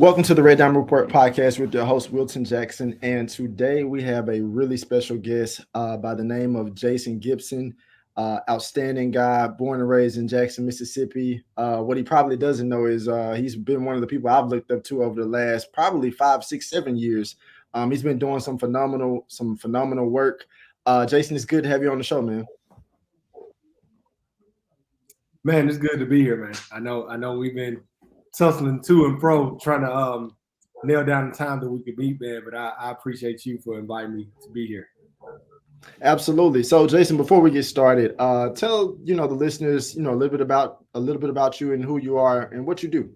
Welcome to the Red Diamond Report podcast with your host, Wilton Jackson. And today we have a really special guest by the name of Jason Gibson. Outstanding guy, born and raised in Jackson, Mississippi. What he probably doesn't know is he's been one of the people I've looked up to over the last probably 5, 6, 7 years. He's been doing some phenomenal work. Jason, it's good to have you on the show, man. Man, it's good to be here, man. I know we've been tussling to and fro trying to nail down the time that we could meet, man. But I appreciate you for inviting me to be here. Absolutely. So, Jason, before we get started, tell the listeners a little bit about you and who you are and what you do.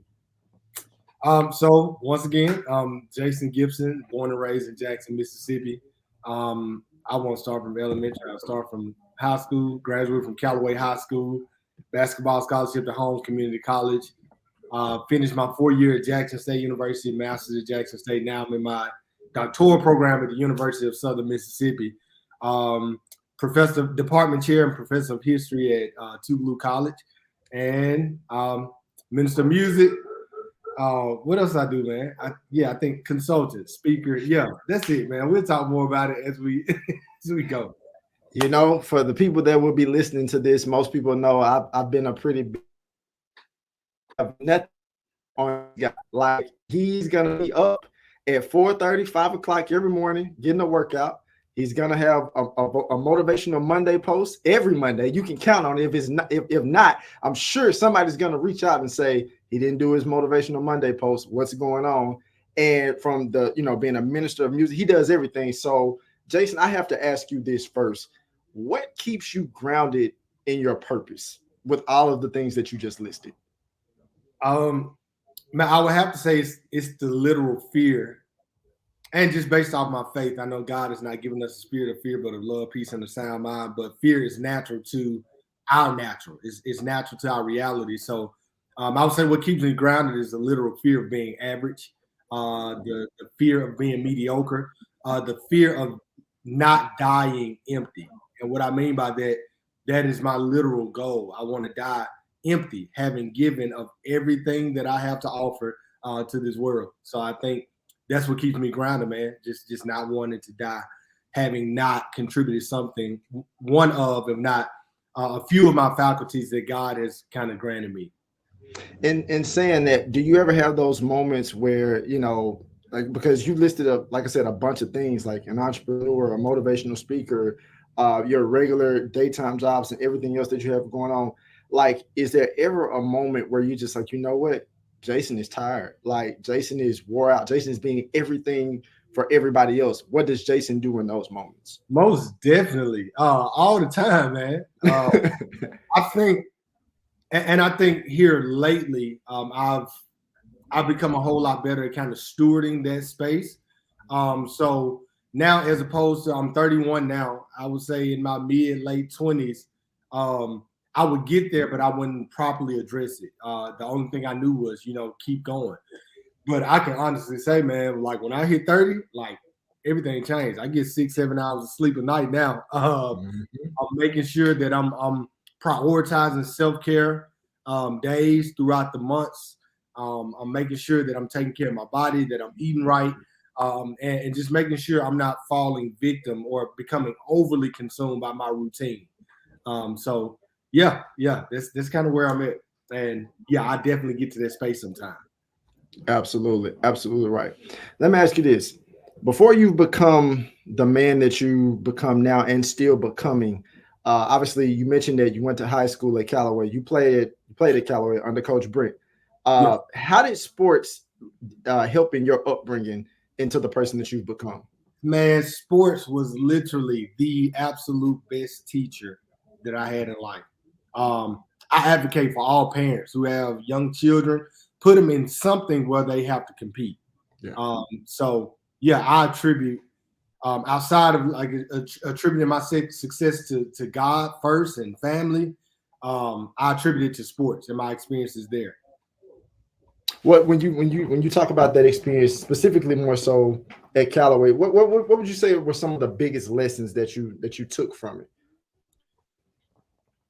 So once again, Jason Gibson, born and raised in Jackson, Mississippi. I won't start from elementary. I'll start from high school. Graduated from Callaway High School, basketball scholarship to Holmes Community College. Finished my 4 year at Jackson State University, master's at Jackson State. Now I'm in my doctoral program at the University of Southern Mississippi. Professor, department chair and professor of history at Tougaloo College, and minister of music. What else I do, man? I think consultant, speaker. Yeah, that's it, man. We'll talk more about it as we go. For the people that will be listening to this, most people know I've been a pretty big on guy. Like, he's gonna be up at 4:30, 5 o'clock every morning getting a workout. He's gonna have a motivational Monday post every Monday. You can count on it. If not, I'm sure somebody's gonna reach out and say he didn't do his motivational Monday post. What's going on? And from the being a minister of music, he does everything. So, Jason, I have to ask you this first. What keeps you grounded in your purpose with all of the things that you just listed? Man, I would have to say it's the literal fear, and just based off my faith. I know God has not given us a spirit of fear, but of love, peace, and a sound mind. But fear is natural to our natural. It's natural to our reality. So I would say what keeps me grounded is the literal fear of being average, the fear of being mediocre, the fear of not dying empty. And what I mean by that is my literal goal. I want to die empty, having given of everything that I have to offer to this world. So I think that's what keeps me grounded, man. Just not wanting to die, having not contributed something, one of, if not a few of my faculties that God has kind of granted me. In saying that, do you ever have those moments where, like, because you listed like I said, a bunch of things, like an entrepreneur, a motivational speaker, your regular daytime jobs and everything else that you have going on? Like, is there ever a moment where you just like, you know what, Jason is tired. Like, Jason is wore out. Jason is being everything for everybody else. What does Jason do in those moments? Most definitely. All the time, man. I think, and I think here lately, I've become a whole lot better at kind of stewarding that space. So now, as opposed to, I'm 31 now, I would say in my late 20s, I would get there, but I wouldn't properly address it. The only thing I knew was, keep going. But I can honestly say, man, like when I hit 30, like everything changed. I get 6, 7 hours of sleep a night now. I'm making sure that I'm prioritizing self-care days throughout the months. I'm making sure that I'm taking care of my body, that I'm eating right, and just making sure I'm not falling victim or becoming overly consumed by my routine. So yeah, that's kind of where I'm at. And yeah, I definitely get to that space sometime. Absolutely right. Let me ask you this. Before you become the man that you become now and still becoming, obviously you mentioned that you went to high school at Callaway. You played at Callaway under Coach Brent. How did sports help in your upbringing into the person that you've become? Man, sports was literally the absolute best teacher that I had in life. I advocate for all parents who have young children, put them in something where they have to compete. I attribute outside of like attributing my success to God first and family. I attribute it to sports and my experiences there. What when you talk about that experience specifically, more so at Callaway, what would you say were some of the biggest lessons that you took from it?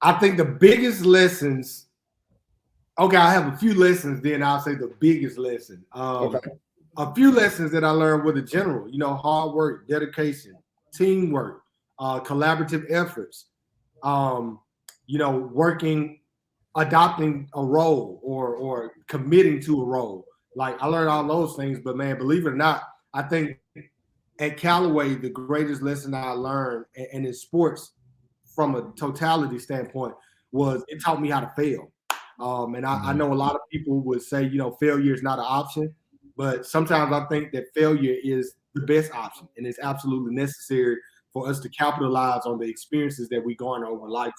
I think the biggest lessons Okay, I have a few lessons. Then I'll say the biggest lesson. Okay. A few lessons that I learned were the general. Hard work, dedication, teamwork, collaborative efforts. Working, adopting a role or committing to a role. Like I learned all those things, but man, believe it or not, I think at Callaway, the greatest lesson I learned, and in sports from a totality standpoint, was it taught me how to fail. And I know a lot of people would say, failure is not an option, but sometimes I think that failure is the best option, and it's absolutely necessary for us to capitalize on the experiences that we garner over a lifetime.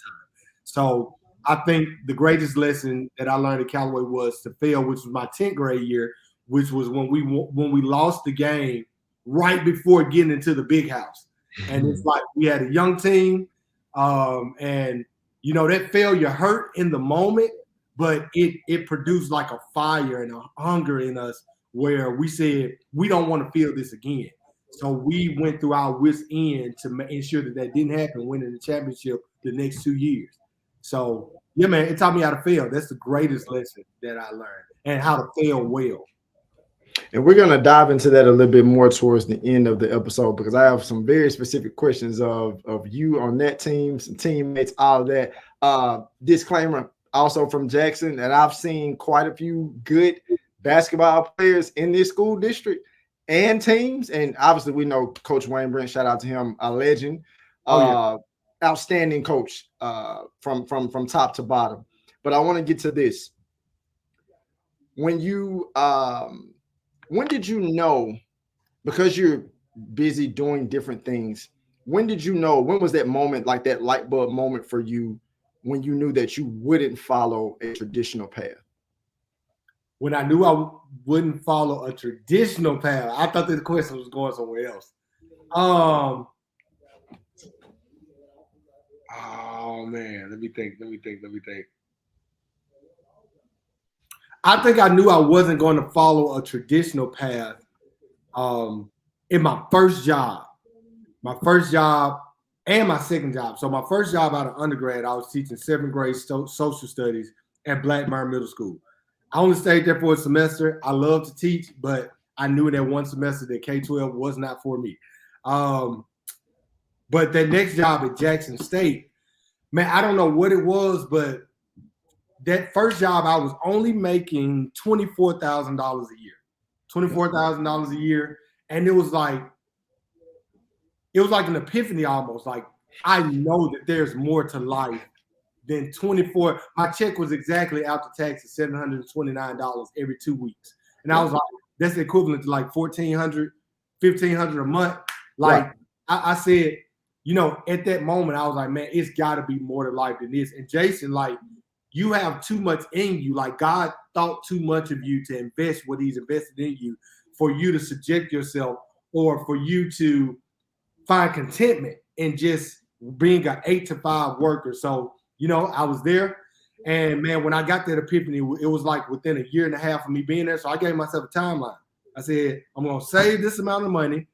So I think the greatest lesson that I learned at Callaway was to fail, which was my 10th grade year, which was when we lost the game right before getting into the big house. And it's like we had a young team, and that failure hurt in the moment, but it produced like a fire and a hunger in us where we said we don't want to feel this again. So we went through our wits end to ensure that didn't happen, winning the championship the next 2 years. So yeah, man, it taught me how to fail. That's the greatest lesson that I learned, and how to fail well. And we're going to dive into that a little bit more towards the end of the episode, because I have some very specific questions of you on that team, some teammates, all of that. Disclaimer also from Jackson, that I've seen quite a few good basketball players in this school district and teams. And obviously we know Coach Wayne Brent, shout out to him, a legend, outstanding coach from top to bottom. But I want to get to this. When did you know, because you're busy doing different things, when did you know, when was that moment, like that light bulb moment for you, when you knew that you wouldn't follow a traditional path? When I knew I wouldn't follow a traditional path, I thought the question was going somewhere else. Oh man, let me think. I think I knew I wasn't going to follow a traditional path in my first job and my second job. So my first job out of undergrad, I was teaching 7th grade social studies at Blackburn Middle School. I only stayed there for a semester. I love to teach, but I knew in that one semester that K-12 was not for me. But that next job at Jackson State, man, I don't know what it was, but that first job, I was only making $24,000 a year. $24,000 a year. And it was like an epiphany almost. Like, I know that there's more to life than 24. My check was exactly after taxes, $729 every 2 weeks. And I was like, that's equivalent to like $1,400, $1,500 a month. Like, right. I said, at that moment, I was like, man, it's got to be more to life than this. And Jason, like, you have too much in you. Like, God thought too much of you to invest what he's invested in you for you to subject yourself, or for you to find contentment in just being an 8-to-5 worker. So, I was there, and man, when I got that epiphany, it was like within a year and a half of me being there. So I gave myself a timeline. I said, I'm going to save this amount of money,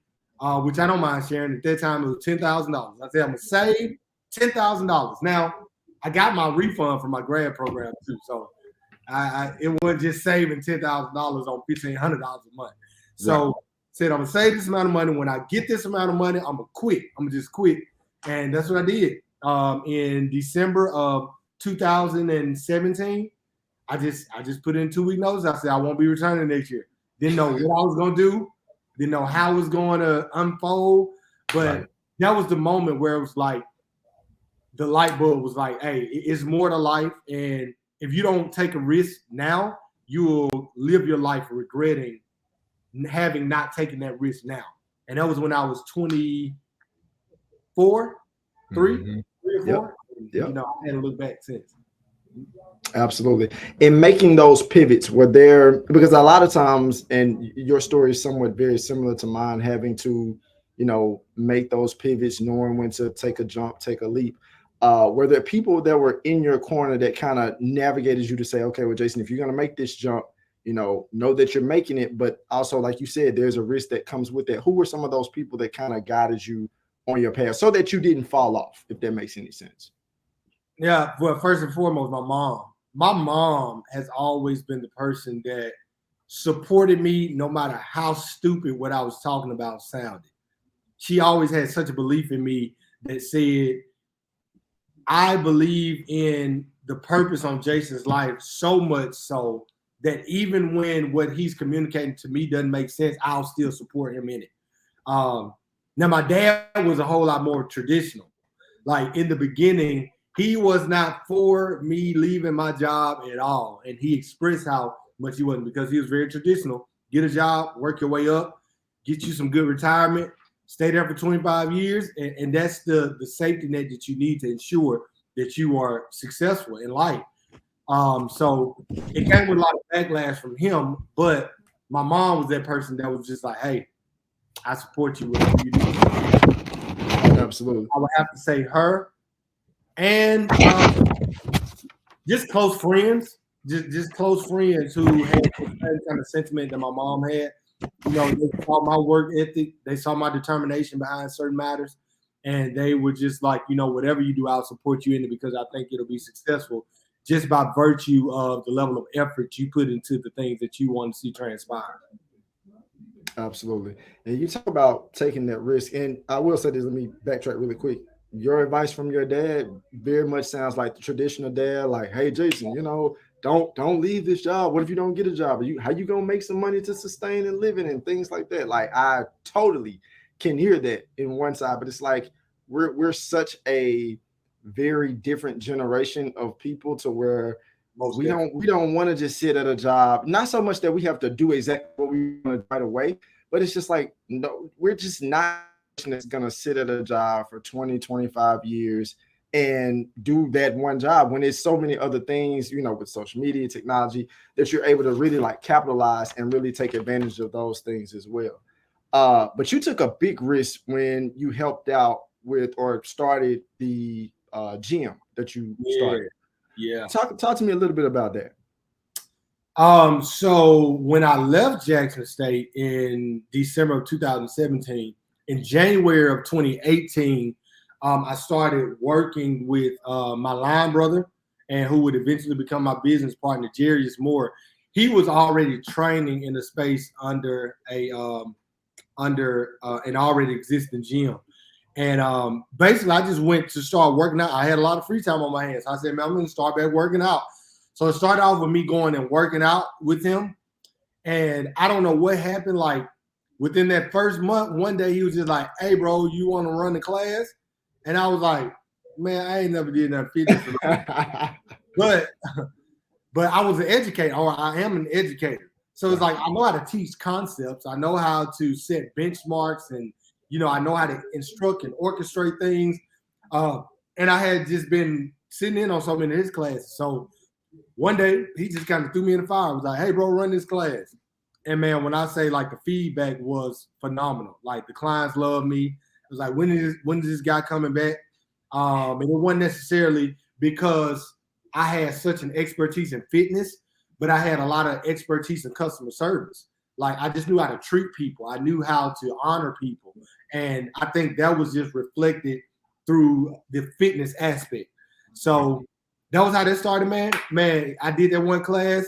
which I don't mind sharing. At that time, it was $10,000. I said, I'm going to save $10,000. Now, I got my refund from my grad program too. So it wasn't just saving $10,000 on $1,500 a month. So said, I'm going to save this amount of money. When I get this amount of money, I'm going to quit. I'm going to just quit. And that's what I did. In December of 2017, I just put in 2-week notice. I said, I won't be returning next year. Didn't know what I was going to do. Didn't know how it was going to unfold. But that was the moment where it was like, the light bulb was like, hey, it's more to life. And if you don't take a risk now, you will live your life regretting having not taken that risk now. And that was when I was 24, 3 or 4. Yep. I hadn't looked back since. Absolutely. In making those pivots, were there, because a lot of times, and your story is somewhat very similar to mine, having to, make those pivots, knowing when to take a jump, take a leap. Were there people that were in your corner that kind of navigated you to say, okay, well, Jason, if you're going to make this jump, know that you're making it, but also, like you said, there's a risk that comes with it. Who were some of those people that kind of guided you on your path so that you didn't fall off, if that makes any sense? Yeah, well, first and foremost, my mom. my mom has always been the person that supported me no matter how stupid what I was talking about sounded. She always had such a belief in me that said, I believe in the purpose on Jason's life so much so that even when what he's communicating to me doesn't make sense, I'll still support him in it. Now, my dad was a whole lot more traditional. Like in the beginning, he was not for me leaving my job at all. And he expressed how much he wasn't, because he was very traditional. Get a job, work your way up, get you some good retirement, stay there for 25 years. And that's the safety net that you need to ensure that you are successful in life. So it came with a lot of backlash from him, but my mom was that person that was just like, hey, I support you whatever you do. Absolutely. I would have to say her and just close friends, just close friends who had the same kind of sentiment that my mom had. You know, they saw my work ethic, they saw my determination behind certain matters, and they were just like, you know, whatever you do, I'll support you in it because I think it'll be successful just by virtue of the level of effort you put into the things that you want to see transpire. Absolutely. And you talk about taking that risk. And I will say this, let me backtrack really quick. Your advice from your dad very much sounds like the traditional dad, like, hey Jason, you know, don't leave this job. What if you don't get a job? How you gonna make some money to sustain and living and things like that? Like I totally can hear that in one side, but it's like we're such a very different generation of people to where Most we don't want to just sit at a job. Not so much that we have to do exactly what we want right away, but it's just like, no, we're just not that's gonna sit at a job for 20, 25 years and do that one job when there's so many other things, you know, with social media technology that you're able to really like capitalize and really take advantage of those things as well. But you took a big risk when you helped out with or started the gym that you started. Yeah. Talk to me a little bit about that. So when I left Jackson State in December of 2017, in January of 2018, I started working with my line brother, and who would eventually become my business partner, Jarius Moore. He was already training in the space under an already existing gym. And basically, I just went to start working out. I had a lot of free time on my hands. I said, man, I'm going to start back working out. So it started off with me going and working out with him. And I don't know what happened. Like within that first month, one day he was just like, hey, bro, you want to run the class? And I was like, man, I ain't never did nothing fitness. But I was an educator, or I am an educator. So it's like I know how to teach concepts. I know how to set benchmarks, and you know, I know how to instruct and orchestrate things. And I had just been sitting in on so many of his classes. So one day he just kind of threw me in the fire. He was like, hey, bro, run this class. And man, when I say like the feedback was phenomenal. Like the clients loved me. It was like, when is this guy coming back? And it wasn't necessarily because I had such an expertise in fitness, but I had a lot of expertise in customer service. Like I just knew how to treat people. I knew how to honor people. And I think that was just reflected through the fitness aspect. So that was how that started, man. Man, I did that one class.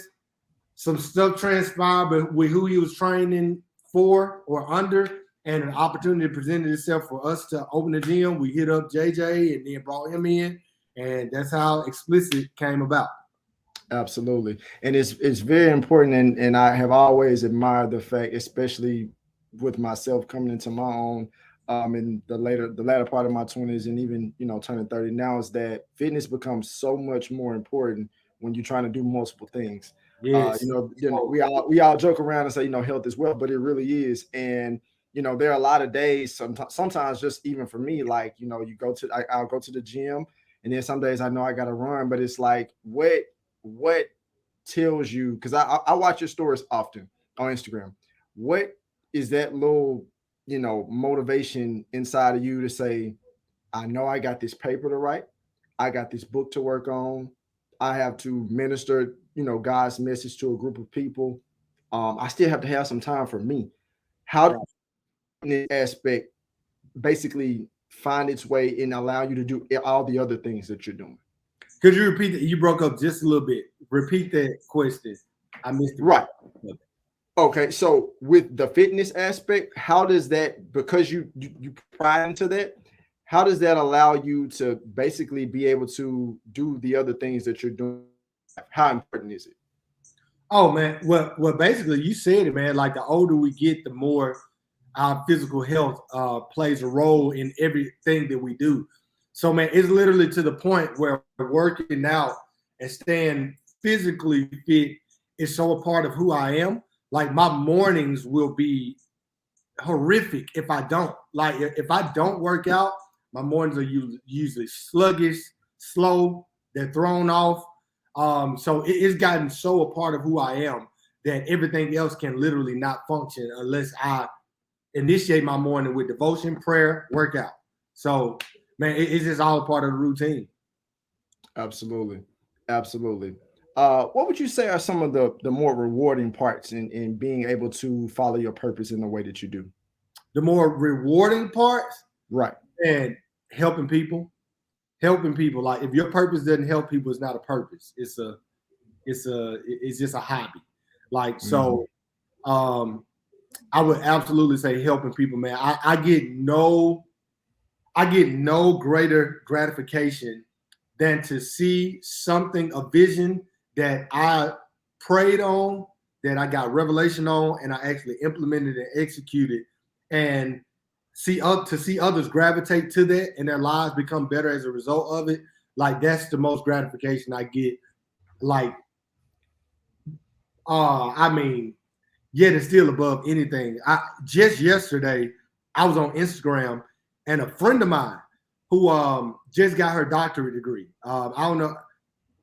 Some stuff transpired, but with who he was training for or under, and an opportunity presented itself for us to open the gym. We hit up JJ and then brought him in. And that's how Explicit came about. Absolutely. And it's very important. And I have always admired the fact, especially with myself coming into my own in the latter part of my 20s and even, you know, turning 30 now, is that fitness becomes so much more important when you're trying to do multiple things. Yes. You know, we all joke around and say, you know, health is wealth, but it really is. And you know, there are a lot of days, sometimes just even for me, like, you know, I'll go to the gym, and then some days I know I got to run, but it's like, what tells you, because I watch your stories often on Instagram, what is that little, you know, motivation inside of you to say, I know I got this paper to write, I got this book to work on, I have to minister, you know, God's message to a group of people, I still have to have some time for me. How do this aspect basically find its way and allow you to do all the other things that you're doing? Could you repeat that? You broke up just a little bit repeat that question. I missed it. Right. Okay, so with the fitness aspect, how does that, because you pry into that, how does that allow you to basically be able to do the other things that you're doing? How important is it? Oh man, well, basically you said it, man. Like the older we get, the more our physical health plays a role in everything that we do. So man, it's literally to the point where working out and staying physically fit is so a part of who I am. Like my mornings will be horrific if I don't. Like if I don't work out, my mornings are usually sluggish, slow, they're thrown off. So it's gotten so a part of who I am that everything else can literally not function unless I initiate my morning with devotion, prayer, workout. So man, it's just all a part of the routine. Absolutely. Absolutely. What would you say are some of the more rewarding parts in being able to follow your purpose in the way that you do? The more rewarding parts, right, and helping people. Like if your purpose doesn't help people, it's not a purpose. It's just a hobby. Like so, I would absolutely say helping people, man. I get no greater gratification than to see something, a vision that I prayed on, that I got revelation on, and I actually implemented and executed, and to see others gravitate to that and their lives become better as a result of it. Like that's the most gratification I get. Like, I mean, yet it's still above anything. Just yesterday, I was on Instagram and a friend of mine who just got her doctorate degree. I don't know.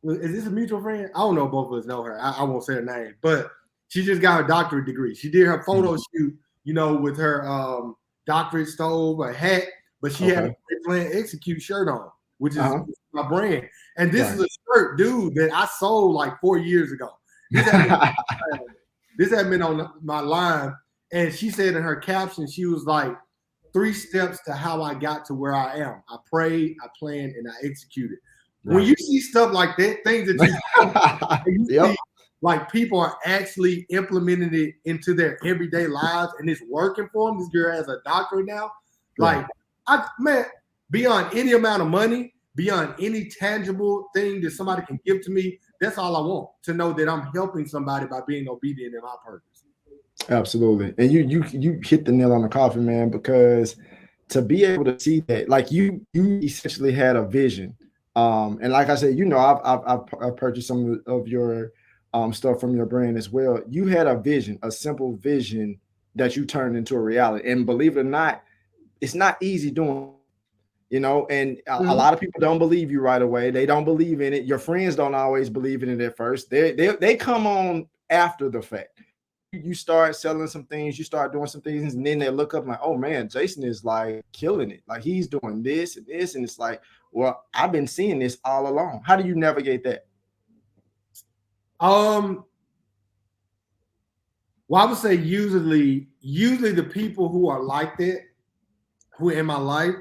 Is this a mutual friend? I don't know if both of us know her. I won't say her name, but she just got her doctorate degree. She did her photo shoot, with her doctorate stove, a hat, but she had a Plan Execute shirt on, which is my brand. And this is a shirt, dude, that I sold like 4 years ago. This had been on my line, and she said in her caption, she was like, 3 steps to how I got to where I am. I prayed, I planned, and I executed. When you see stuff like that, things that you see, like people are actually implementing it into their everyday lives, and it's working for them. This girl has a doctorate now. Like, beyond any amount of money, beyond any tangible thing that somebody can give to me, that's all I want, to know that I'm helping somebody by being obedient in my purpose. Absolutely. And you hit the nail on the coffin, man, because to be able to see that, like you essentially had a vision. And like I said, I've purchased some of your stuff from your brand as well. You had a vision, a simple vision that you turned into a reality. And believe it or not, it's not easy doing, and a lot of people don't believe you right away. They don't believe in it. Your friends don't always believe in it at first. They come on after the fact. You start selling some things, you start doing some things, and then they look up like, oh man, Jason is like killing it. Like he's doing this and this. And it's like, well, I've been seeing this all along. How do you navigate that? Well, I would say usually the people who are like that, who are in my life,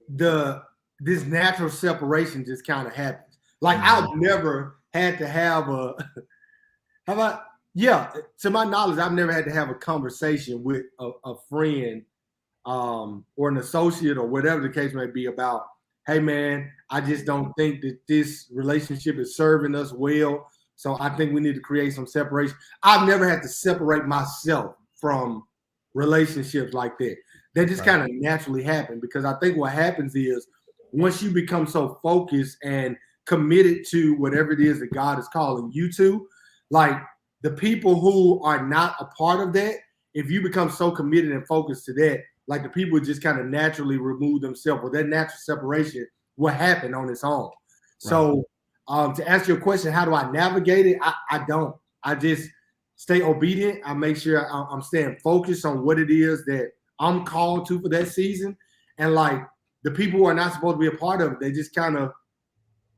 this natural separation just kind of happens. Like I've never had to have to my knowledge, I've never had to have a conversation with a friend or an associate or whatever the case may be about, hey man, I just don't think that this relationship is serving us well. So I think we need to create some separation. I've never had to separate myself from relationships like that. They just kind of naturally happen, because I think what happens is once you become so focused and committed to whatever it is that God is calling you to, like the people who are not a part of that, if you become so committed and focused to that, like the people just kind of naturally remove themselves, or that natural separation will happen on its own. Right. So to answer your question, how do I navigate it? I don't. I just stay obedient. I make sure I'm staying focused on what it is that I'm called to for that season. And like the people who are not supposed to be a part of it, they just kind of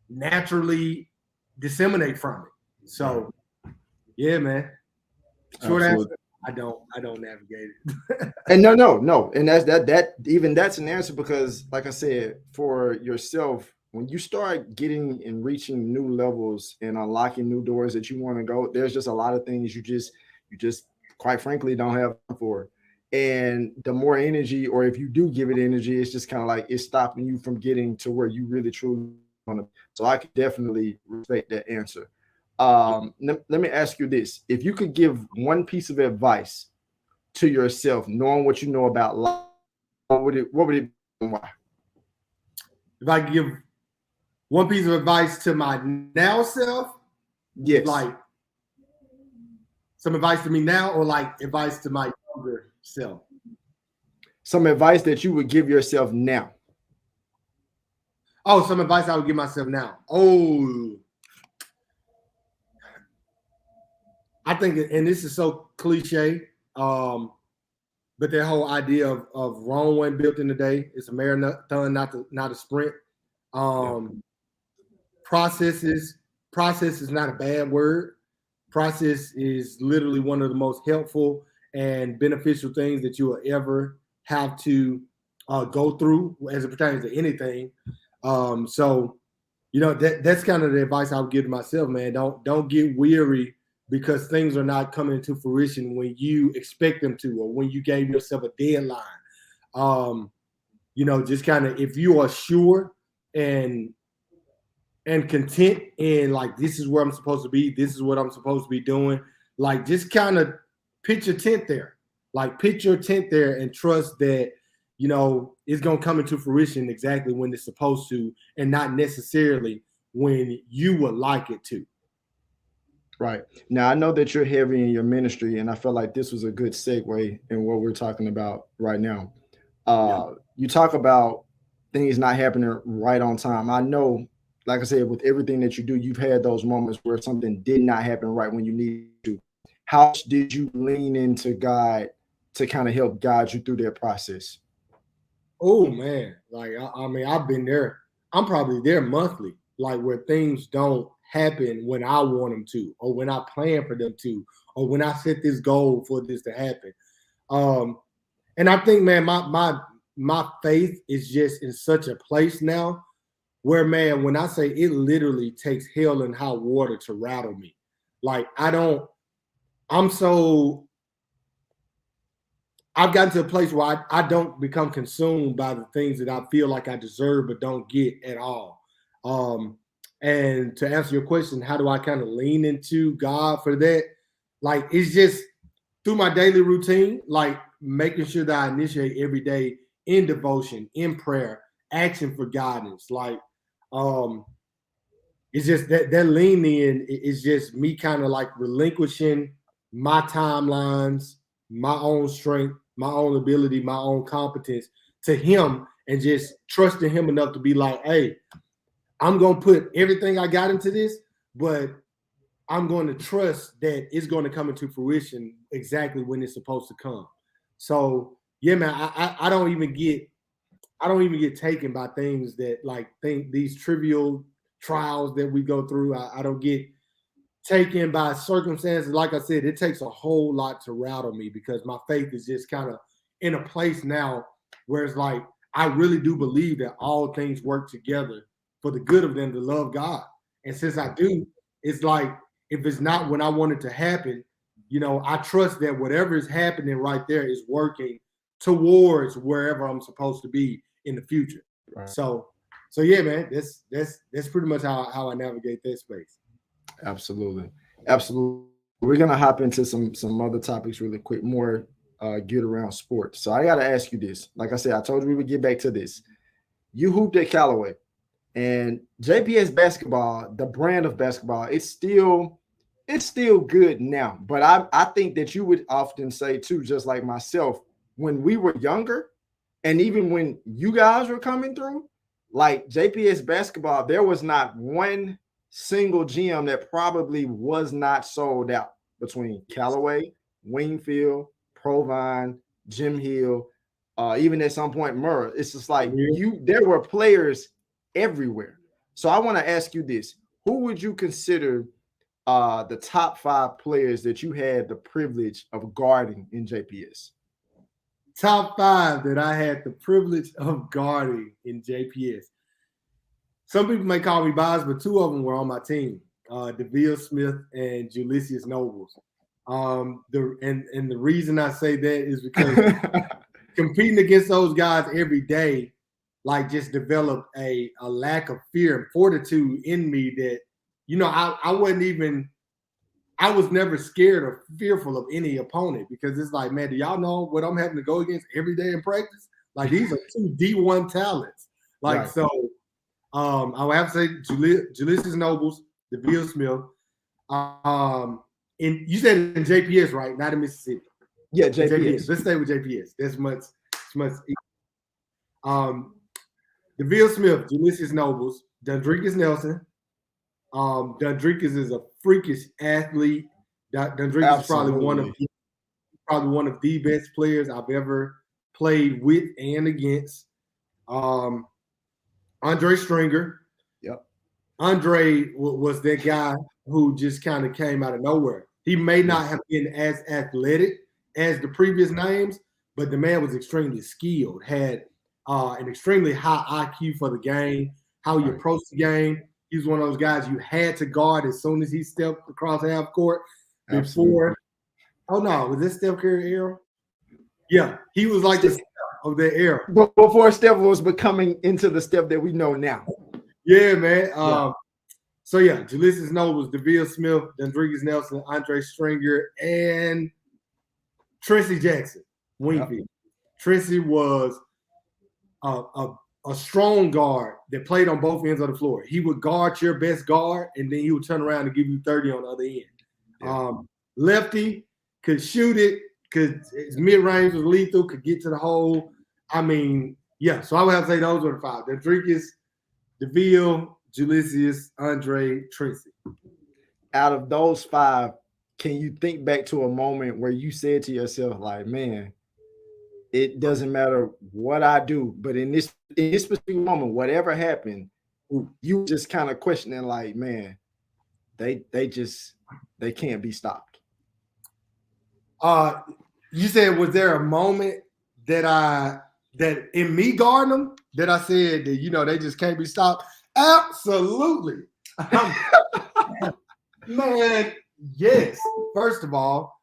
naturally disseminate from it. So yeah, man. Short answer, I don't navigate it. And no. And that's an answer, because like I said, for yourself, when you start getting and reaching new levels and unlocking new doors that you want to go, there's just a lot of things you just quite frankly don't have time for. And the more energy, or if you do give it energy, it's just kind of like it's stopping you from getting to where you really truly want to. So I could definitely respect that answer. Let me ask you this: if you could give one piece of advice to yourself, knowing what you know about life, what would it be and why? If I could give one piece of advice to my now self, Yes. like some advice to me now, or like advice to my younger self? Some advice that you would give yourself now. Oh, some advice I would give myself now. Oh, I think, and this is so cliche, but that whole idea of Rome wasn't built in a day. It's a marathon, not a sprint. Process is not a bad word. Process is literally one of the most helpful and beneficial things that you will ever have to go through as it pertains to anything. So, that's kind of the advice I would give to myself, man. Don't get weary because things are not coming to fruition when you expect them to, or when you gave yourself a deadline. Just kind of, if you are sure and content in like, this is where I'm supposed to be, this is what I'm supposed to be doing, like just kind of pitch your tent there. Like pitch your tent there and trust that, it's going to come into fruition exactly when it's supposed to, and not necessarily when you would like it to. Right. Now, I know that you're heavy in your ministry, and I felt like this was a good segue in what we're talking about right now. You talk about things not happening right on time. I know, like I said, with everything that you do, you've had those moments where something did not happen right when you needed to. How much did you lean into God to kind of help guide you through that process? Oh man, like I mean, I've been there. I'm probably there monthly, like where things don't happen when I want them to, or when I plan for them to, or when I set this goal for this to happen. Um, and I think, man, my faith is just in such a place now where, man, when I say it literally takes hell and high water to rattle me. Like I'm so I've gotten to a place where I don't become consumed by the things that I feel like I deserve but don't get at all. And to answer your question, how do I kind of lean into God for that? Like, it's just through my daily routine, like making sure that I initiate every day in devotion, in prayer, asking for guidance. Like, it's just that lean in is just me kind of like relinquishing my timelines, my own strength, my own ability, my own competence to him, and just trusting him enough to be like, hey, I'm going to put everything I got into this, but I'm going to trust that it's going to come into fruition exactly when it's supposed to come. So yeah, man, I don't even get taken by things that like think these trivial trials that we go through. I don't get taken by circumstances. Like I said, it takes a whole lot to rattle me because my faith is just kind of in a place now where it's like, I really do believe that all things work together for the good of them to love God. And since I do, it's like, if it's not when I want it to happen, I trust that whatever is happening right there is working towards wherever I'm supposed to be in the future. Right. So yeah, man, that's pretty much how I navigate that space. Absolutely. Absolutely. We're gonna hop into some other topics really quick, more geared around sports. So I gotta ask you this. Like I said, I told you we would get back to this. You hooped at Callaway, and JPS basketball, the brand of basketball, it's still good now. But I think that you would often say too, just like myself, when we were younger, and even when you guys were coming through, like JPS basketball, there was not one single gym that probably was not sold out between Callaway, Wingfield, Provine, Jim Hill, even at some point Murrah. It's just like there were players everywhere. So I want to ask you this: who would you consider the top 5 players that you had the privilege of guarding in JPS? Top 5 that I had the privilege of guarding in JPS. some people may call me biased, but two of them were on my team, DeVille Smith and Julius Nobles. The reason I say that is because competing against those guys every day, like, just developed a lack of fear and fortitude in me that, I was never scared or fearful of any opponent, because it's like, man, do y'all know what I'm having to go against every day in practice? Like, these are two D1 talents. Like, right. So I would have to say Julius Nobles, DeVille Smith. And you said in JPS, right? Not in Mississippi. Yeah, JPS. Let's stay with JPS. That's much easier. DeVille Smith, Julius Nobles, Dundrekus Nelson. Dundrekus is a freakish athlete. Dundrekus is probably one of the best players I've ever played with and against. Andre Stringer. Yep. Andre was that guy who just kind of came out of nowhere. He may not have been as athletic as the previous names, but the man was extremely skilled, had an extremely high IQ for the game, how he approached the game. He was one of those guys you had to guard as soon as he stepped across half court. Before, oh no, was this Steph Curry era? Yeah, he was like the Steph of that era. But before Steph was becoming into the Steph that we know now. Yeah, man. So yeah, Julius Nobles, DeVille Smith, Dundrekus Nelson, Andre Stringer, and Tracy Jackson, Wingfield. Yep. Tracy was a strong guard that played on both ends of the floor. He would guard your best guard, and then he would turn around and give you 30 on the other end. Yeah. Lefty, could shoot it, his mid-range was lethal, could get to the hole. I mean, yeah, so I would have to say those were the five. Dundrekus, DeVille, Julius, Andre, Tracy. Out of those five, can you think back to a moment where you said to yourself, like, man, it doesn't matter what I do, but in this specific moment, whatever happened, you just kind of questioning, like, man, they can't be stopped. You said, was there a moment that in me guarding them that I said that, they just can't be stopped? Absolutely. Man, yes. First of all,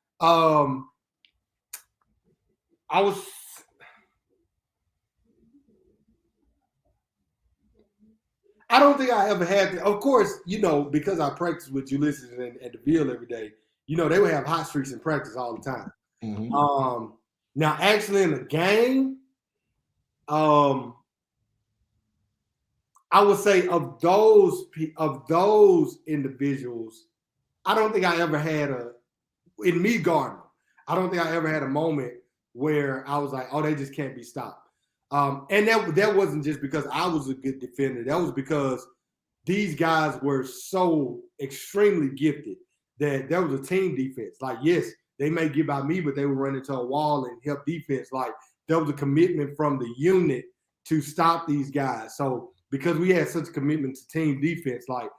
I don't think I ever had to. Of course, because I practice with Ulysses and DeVille every day, they would have hot streaks in practice all the time. Mm-hmm. Now, actually in the game, I would say of those individuals, I don't think I ever had in me guarding, I don't think I ever had a moment where I was like, oh, they just can't be stopped. And that wasn't just because I was a good defender. That was because these guys were so extremely gifted that there was a team defense. Like, yes, they may give out me, but they would run into a wall and help defense. Like, there was a commitment from the unit to stop these guys. So because we had such a commitment to team defense, like,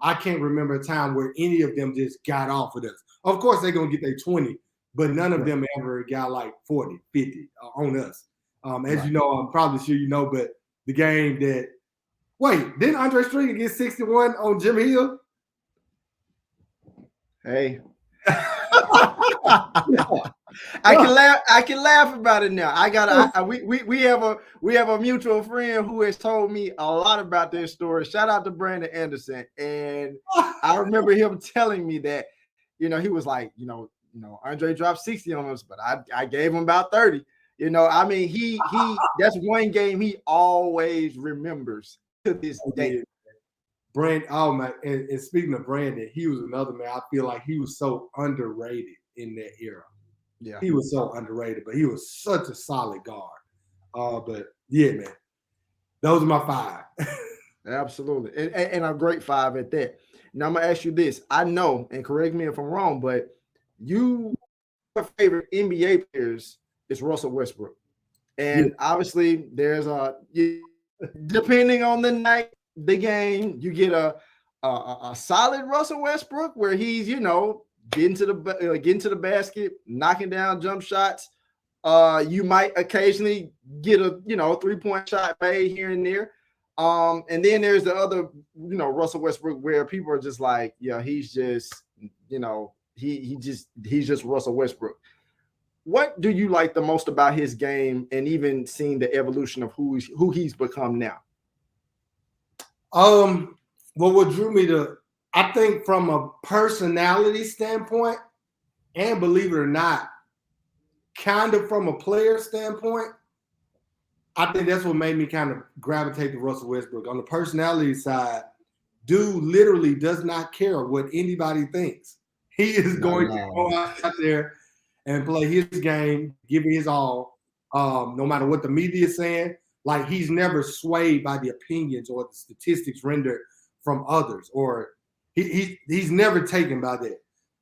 I can't remember a time where any of them just got off with us. Of course, they're going to get their 20, but none of them ever got like 40, 50 on us. As you know, I'm probably sure you know, but the game that – wait, didn't Andre Stringer get 61 on Jim Hill? Hey. I can laugh about it now. We have a mutual friend who has told me a lot about this story. Shout out to Brandon Anderson. And I remember him telling me that, he was like, Andre dropped 60 on us, but I gave him about 30. I mean, he that's one game he always remembers to this day. Brandon, oh man, and speaking of Brandon, he was another man. I feel like he was so underrated in that era. Yeah, he was so underrated, but he was such a solid guard. But yeah, man, those are my five. Absolutely, and a great five at that. Now I'm gonna ask you this. I know, and correct me if I'm wrong, but your favorite NBA players is Russell Westbrook, and obviously there's depending on the night, the game, you get a solid Russell Westbrook where he's getting to the basket, knocking down jump shots. You might occasionally get a 3-point shot made here and there. And then there's the other, Russell Westbrook, where people are just like, yeah, he's just, he's just Russell Westbrook. What do you like the most about his game, and even seeing the evolution of who he's become now? Well, what drew me to, I think from a personality standpoint, and believe it or not, kind of from a player standpoint, I think that's what made me kind of gravitate to Russell Westbrook. On the personality side, dude literally does not care what anybody thinks. He is going to go out there and play his game, give it his all, no matter what the media is saying. Like, he's never swayed by the opinions or the statistics rendered from others, or he's never taken by that.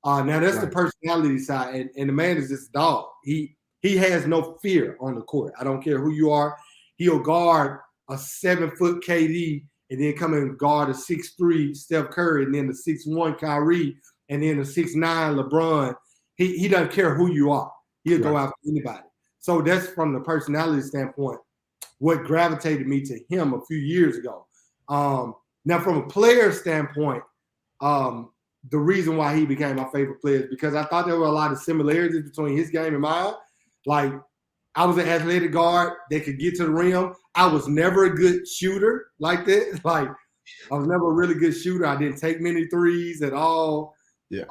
Now that's the personality side, and the man is just a dog. He has no fear on the court. I don't care who you are. He'll guard a 7-foot KD and then come and guard a 6'3" Steph Curry, and then the 6'1" Kyrie, and then the 6'9" LeBron. He doesn't care who you are. He'll go after anybody. So that's from the personality standpoint what gravitated me to him a few years ago. Now, from a player standpoint, the reason why he became my favorite player is because I thought there were a lot of similarities between his game and mine. Like, I was an athletic guard that could get to the rim. I was never a good shooter like that. Like, I was never a really good shooter. I didn't take many threes at all. Yeah.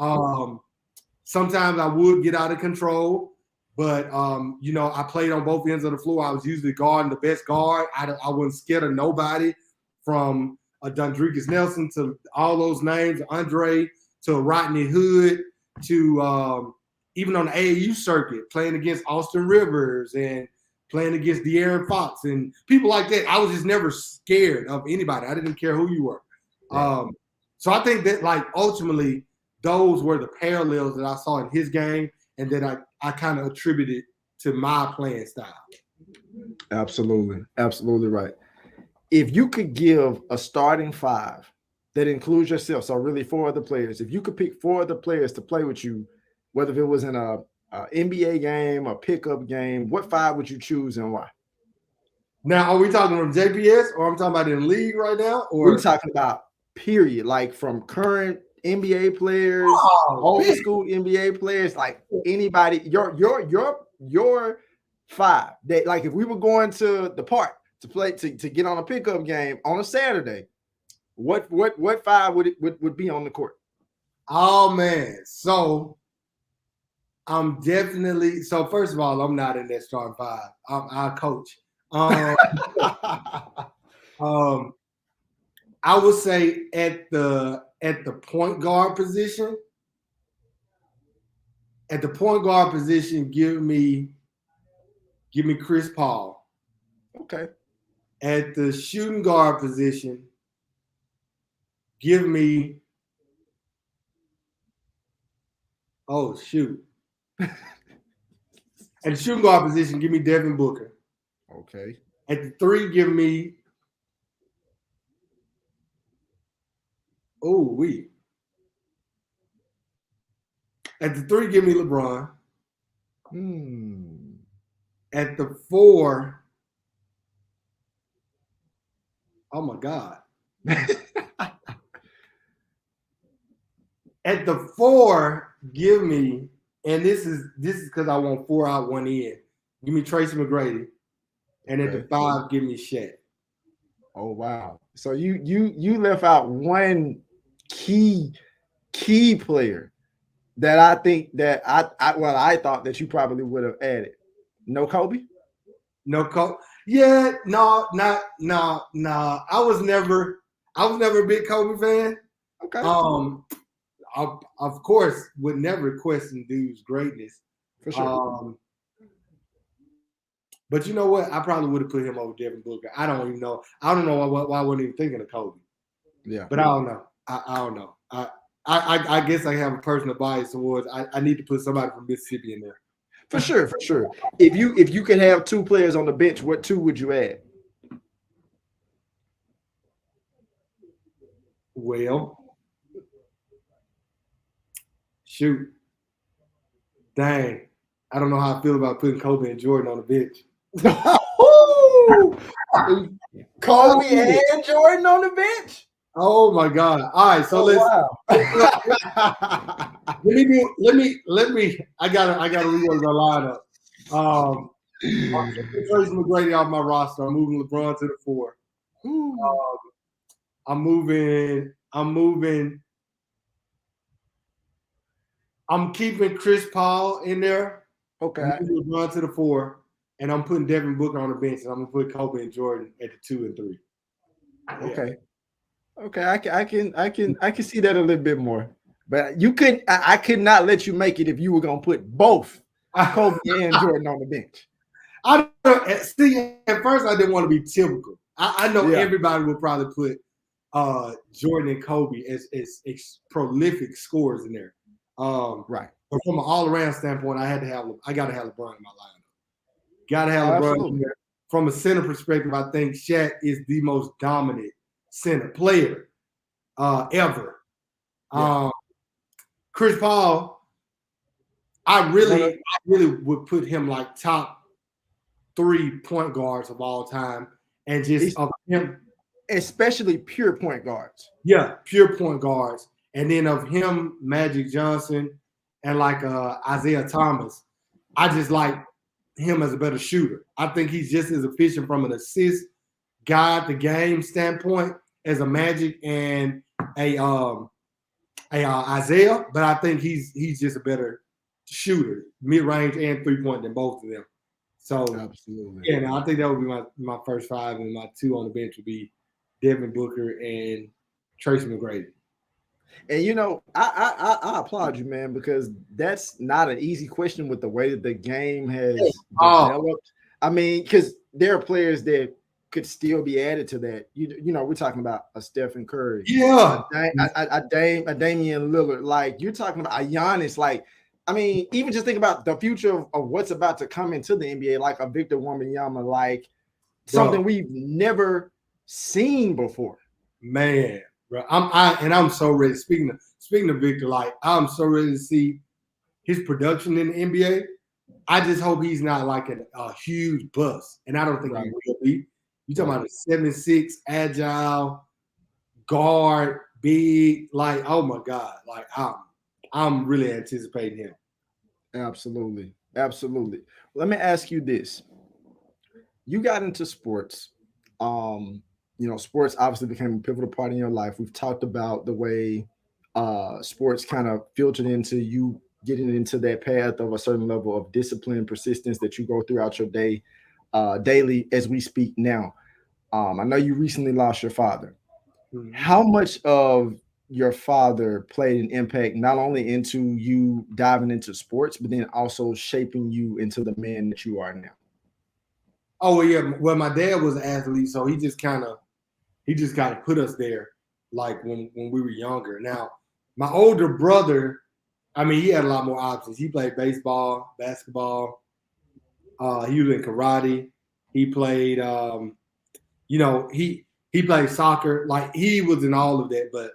Sometimes I would get out of control, but I played on both ends of the floor. I was usually guarding the best guard. I wasn't scared of nobody, from a Dundrekus Nelson to all those names, Andre, to Rodney Hood, to even on the AAU circuit, playing against Austin Rivers and playing against De'Aaron Fox and people like that. I was just never scared of anybody. I didn't care who you were. Right. So I think that, like, ultimately, those were the parallels that I saw in his game, and that I kind of attributed to my playing style. Absolutely. Absolutely right. If you could give a starting five that includes yourself, so really 4 other players, if you could pick 4 other players to play with you, whether if it was in a NBA game, a pickup game, what 5 would you choose and why? Now, are we talking from JPS, or I'm talking about in the league right now? Or we're talking about period, like from current NBA players, old school NBA players, like anybody, your 5 that, like, if we were going to the park to play to get on a pickup game on a Saturday, what 5 would be on the court? Oh man, so I'm definitely, so first of all, I'm not in that starting 5. I coach. I would say at the point guard position. At the point guard position, give me Chris Paul. Okay. At the shooting guard position, give me, oh shoot. At the shooting guard position, give me Devin Booker. Okay. At the 3, give me, At the 3, give me LeBron. At the 4, oh my God. At the 4, give me, and this is because I want 4 out, 1 in. Give me Tracy McGrady. And at the 5, give me Shaq. Oh wow. So you left out one key player that I think that I thought that you probably would have added. No Kobe? No Kobe. Yeah, no. I was never a big Kobe fan. Okay. Of course, would never question dude's greatness. For sure. But you know what? I probably would have put him over Devin Booker. I don't even know. I don't know why I wasn't even thinking of Kobe. Yeah. But I don't know. I don't know. I guess I have a personal bias towards. I need to put somebody from Mississippi in there. For sure. If you could have 2 players on the bench, what 2 would you add? Well, shoot. Dang. I don't know how I feel about putting Kobe and Jordan on the bench. Kobe and Jordan on the bench. Oh my God! All right, so wow. let me. I gotta rework my lineup. I'm taking Tracy McGrady off my roster. I'm moving LeBron to the 4. I'm keeping Chris Paul in there. Okay. I'm moving LeBron to the 4, and I'm putting Devin Booker on the bench, and I'm gonna put Kobe and Jordan at the 2 and 3. Yeah. Okay. I can see that a little bit more. But I could not let you make it if you were gonna put both Kobe and Jordan on the bench. I don't see. At first, I didn't want to be typical. I know everybody will probably put Jordan and Kobe as prolific scorers in there. Right. But from an all-around standpoint, I got to have LeBron in my lineup. Got to have LeBron in there. From a center perspective, I think Shaq is the most dominant center player ever. Yeah. Chris Paul, I really would put him like top 3 point guards of all time, and just of him, especially pure point guards. Yeah, pure point guards, and then of him, Magic Johnson, and like Isaiah Thomas. I just like him as a better shooter. I think he's just as efficient from an assist, guide the game standpoint as a Magic and a Isaiah, but I think he's just a better shooter, mid-range and 3-point than both of them. So absolutely, yeah, no, I think that would be my first 5, and my 2 on the bench would be Devin Booker and Tracy McGrady. And you know, I applaud you, man, because that's not an easy question with the way that the game has developed. I mean, because there are players that could still be added to that. You know, we're talking about a Stephen Curry, a Damian Lillard. Like you're talking about a Giannis. Like, I mean, even just think about the future of what's about to come into the NBA, like a Victor Wembanyama, like something we've never seen before. Man, bro, I'm so ready. Speaking of Victor, like I'm so ready to see his production in the NBA. I just hope he's not like a huge bust, and I don't think he will be. You talking about a 7'6" agile guard, big, like oh my God, like I'm really anticipating him. Absolutely. Let me ask you this. You got into sports. You know, sports obviously became a pivotal part in your life. We've talked about the way sports kind of filtered into you getting into that path of a certain level of discipline, persistence that you go throughout your day, daily as we speak now. I know you recently lost your father. Mm-hmm. How much of your father played an impact not only into you diving into sports, but then also shaping you into the man that you are now? Oh yeah, well, my dad was an athlete, so he just kind of put us there, like when we were younger. Now, my older brother, I mean, he had a lot more options. He played baseball, basketball. He was in karate. He played, he played soccer. Like he was in all of that. But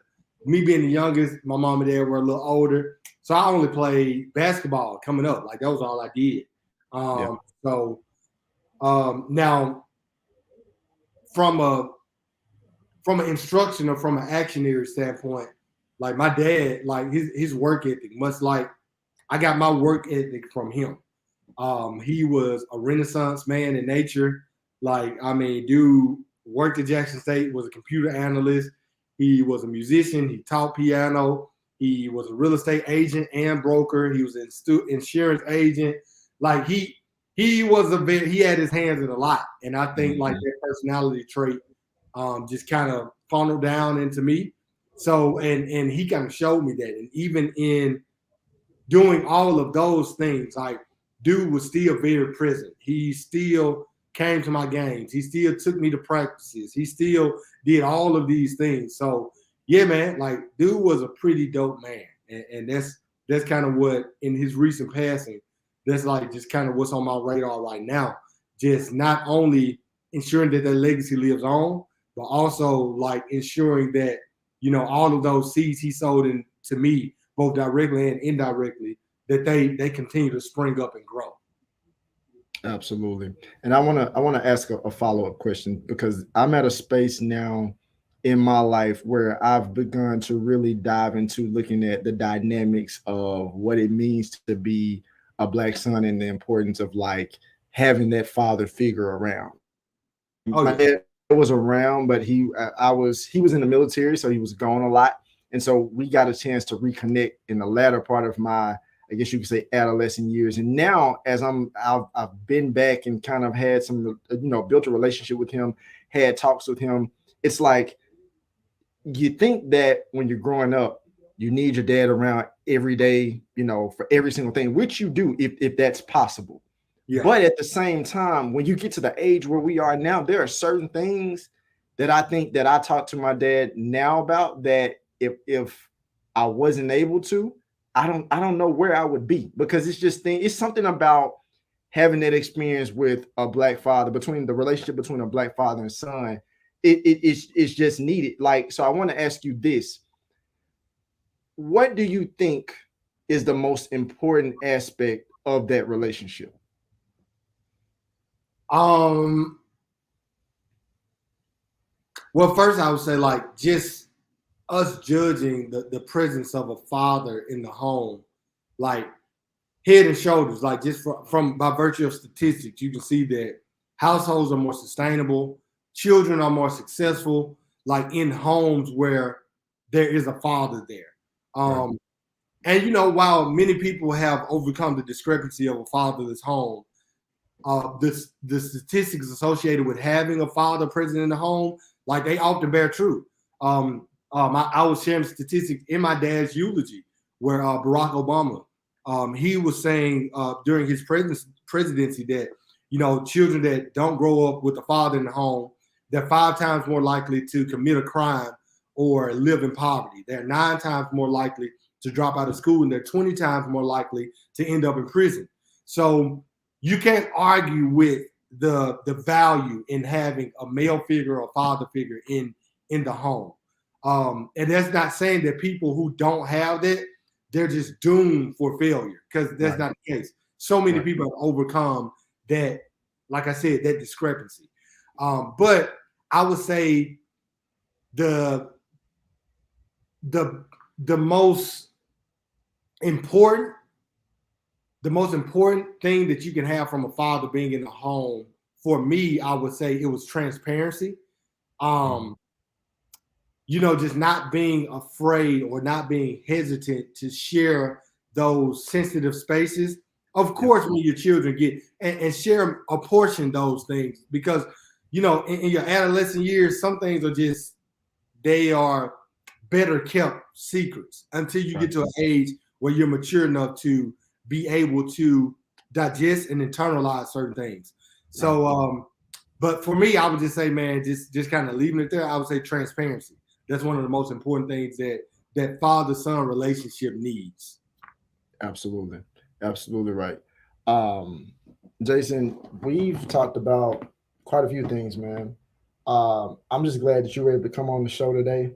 me being the youngest, my mom and dad were a little older, so I only played basketball coming up. Like that was all I did. So now, from an instruction or from an actionary standpoint, like my dad, like his work ethic, much like I got my work ethic from him. He was a Renaissance man in nature. Like, I mean, dude worked at Jackson State, was a computer analyst. He was a musician. He taught piano. He was a real estate agent and broker. He was an insurance agent. Like he had his hands in a lot. And I think like that personality trait just kind of funneled down into me. So, and he kind of showed me that. And even in doing all of those things, like dude was still very present. He still came to my games. He still took me to practices. He still did all of these things. So yeah, man, like dude was a pretty dope man. And that's kind of what in his recent passing, that's like just kind of what's on my radar right now. Just not only ensuring that legacy lives on, but also like ensuring that, you know, all of those seeds he sowed into me, both directly and indirectly, that they continue to spring up and grow. Absolutely. And I want to ask a follow-up question because I'm at a space now in my life where I've begun to really dive into looking at the dynamics of what it means to be a black son and the importance of like having that father figure around. Oh My yeah. dad was around, but he was in the military, so he was gone a lot, and so we got a chance to reconnect in the latter part of my, I guess you could say, adolescent years. And now, as I've been back and kind of had some, built a relationship with him, had talks with him. It's like you think that when you're growing up, you need your dad around every day, for every single thing, which you do if that's possible. Yeah. But at the same time, when you get to the age where we are now, there are certain things that I think that I talk to my dad now about that if I wasn't able to, I don't know where I would be, because it's something about having that experience with a black father, between the relationship between a black father and son. It's just needed. Like, so I want to ask you this: what do you think is the most important aspect of that relationship? Um. Well, first I would say like just us judging the presence of a father in the home, like head and shoulders, like just from by virtue of statistics, you can see that households are more sustainable, children are more successful, like in homes where there is a father there. Right. And while many people have overcome the discrepancy of a fatherless home, the statistics associated with having a father present in the home, like they often bear true. I was sharing statistics in my dad's eulogy where Barack Obama, he was saying during his presidency that children that don't grow up with a father in the home, they're 5 times more likely to commit a crime or live in poverty. They're 9 times more likely to drop out of school, and they're 20 times more likely to end up in prison. So you can't argue with the value in having a male figure or father figure in the home. And that's not saying that people who don't have that, they're just doomed for failure, because that's Right. not the case. So many Right. people have overcome that, like I said, that discrepancy. But I would say the the the most important the most important thing that you can have from a father being in the home, for me, I would say it was transparency. Mhm. Um, just not being afraid or not being hesitant to share those sensitive spaces. Of Yep. course, when your children get and share a portion those things, because in your adolescent years, some things are just, they are better kept secrets until you Right. get to an age where you're mature enough to be able to digest and internalize certain things. Right. So, but for me, I would just say, man, just kind of leaving it there. I would say transparency. That's one of the most important things that father-son relationship needs. Absolutely. Absolutely right. Um, Jason, we've talked about quite a few things, man. I'm just glad that you were able to come on the show today.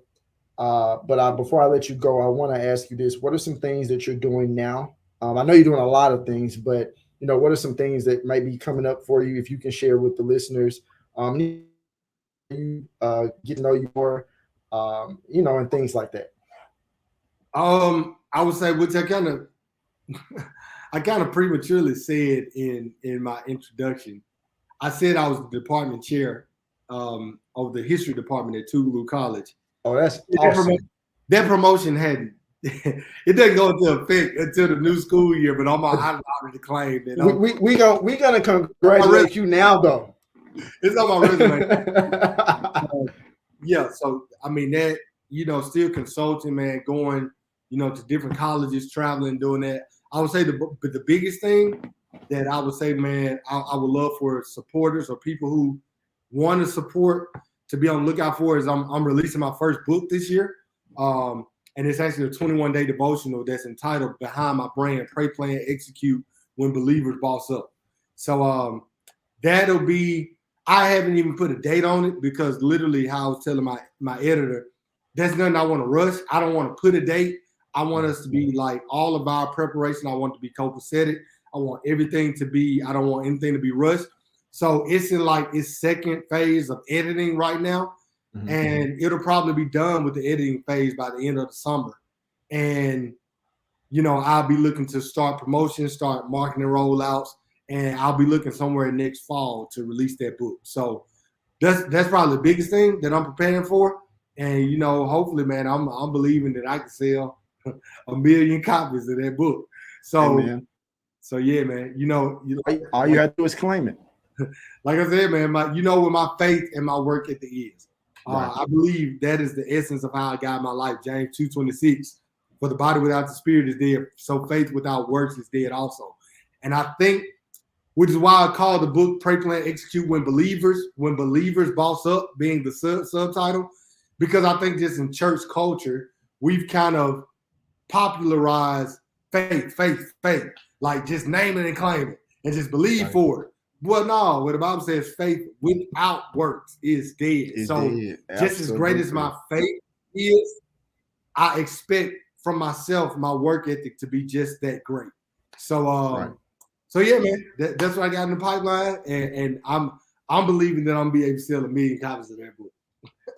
But before I let you go, I want to ask you this: what are some things that you're doing now? I know you're doing a lot of things, but what are some things that might be coming up for you? If you can share with the listeners, get to know you more, and things like that. I would say, which I kind of prematurely said in my introduction. I said I was the department chair of the history department at Tougaloo College. Oh, that's That, promo- awesome. that promotion hadn't. It doesn't go into effect until the new school year, but I already claimed that We gonna on my congratulate you now, though. it's on my resume. Yeah, so I mean that, still consulting, man, going, to different colleges, traveling, doing that. I would say the biggest thing that I would say, man, I would love for supporters or people who want to support to be on the lookout for is I'm releasing my first book this year. And it's actually a 21-day devotional that's entitled Behind My Brand, Pray, Plan, Execute When Believers Boss Up. So that'll be, I haven't even put a date on it, because literally how I was telling my editor, that's nothing I want to rush. I don't want to put a date. I want us to be like, all of our preparation, I want it to be copacetic. I want everything to be, I don't want anything to be rushed. So it's in like its second phase of editing right now. Mm-hmm. And it'll probably be done with the editing phase by the end of the summer. And, you know, I'll be looking to start promotions, start marketing rollouts, and I'll be looking somewhere next fall to release that book. So that's probably the biggest thing that I'm preparing for. And, you know, hopefully, man, I'm believing that I can sell 1 million copies of that book. So, hey, so yeah, man, you know all you have to do is claim it. Like I said, man, you know where my faith and my work ethic is. Right. I believe that is the essence of how I got my life. James 2:26. For the body without the spirit is dead. So faith without works is dead also. And I think, which is why I call the book Pray, Plan, Execute when believers boss up, being the subtitle, because I think just in church culture, we've kind of popularized faith, like just name it and claim it and just believe for it. Well, no, what the Bible says, faith without works is dead. It's so dead. Just as great as my faith is, I expect from myself, my work ethic to be just that great. So, So yeah, man, that's what I got in the pipeline, and I'm believing that I'm gonna be able to sell 1 million copies of that book.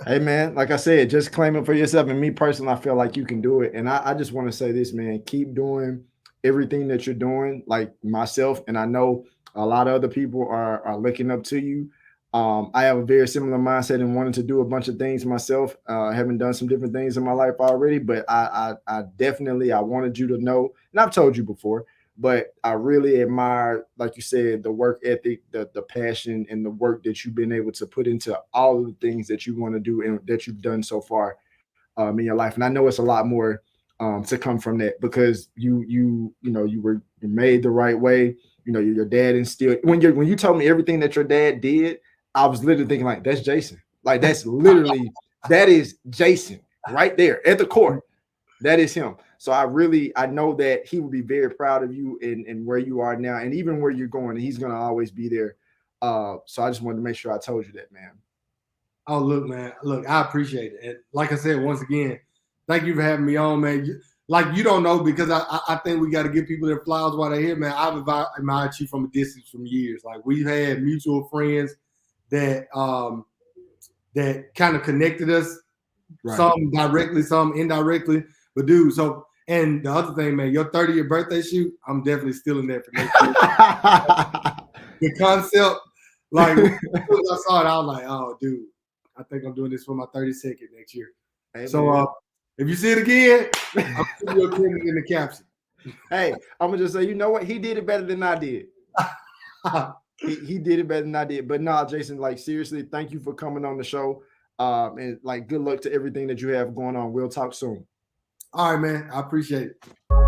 Hey man, like I said, just claim it for yourself. And me personally, I feel like you can do it. And I just want to say this, man, keep doing everything that you're doing, like myself. And I know a lot of other people are looking up to you. I have a very similar mindset and wanting to do a bunch of things myself. I haven't done some different things in my life already, but I definitely, I wanted you to know, and I've told you before, but I really admire, like you said, the work ethic, the passion, and the work that you've been able to put into all of the things that you want to do and that you've done so far in your life. And I know it's a lot more to come from that, because you were made the right way. You know, your dad instilled, when you told me everything that your dad did, I was literally thinking like, that's Jason. Like that's literally, that is Jason right there at the court. That is him. So I know that he would be very proud of you and where you are now, and even where you're going. And he's going to always be there. So I just wanted to make sure I told you that, man. Oh, look, man. Look, I appreciate it. And like I said, once again, thank you for having me on, man. Like, you don't know, because I think we got to give people their flowers while they're here, man. I've admired you from a distance from years. Like, we've had mutual friends that that kind of connected us, right. Some directly, some indirectly. But dude, so, and the other thing, man, your 30th birthday shoot, I'm definitely stealing that for next year. The concept, like, as soon as I saw it, I was like, oh, dude, I think I'm doing this for my 32nd next year. Hey, so if you see it again, I'll put your credit in the caption. Hey, I'm gonna just say, you know what? He did it better than I did. he did it better than I did. But nah, Jason, like seriously, thank you for coming on the show. And like good luck to everything that you have going on. We'll talk soon. All right, man. I appreciate it.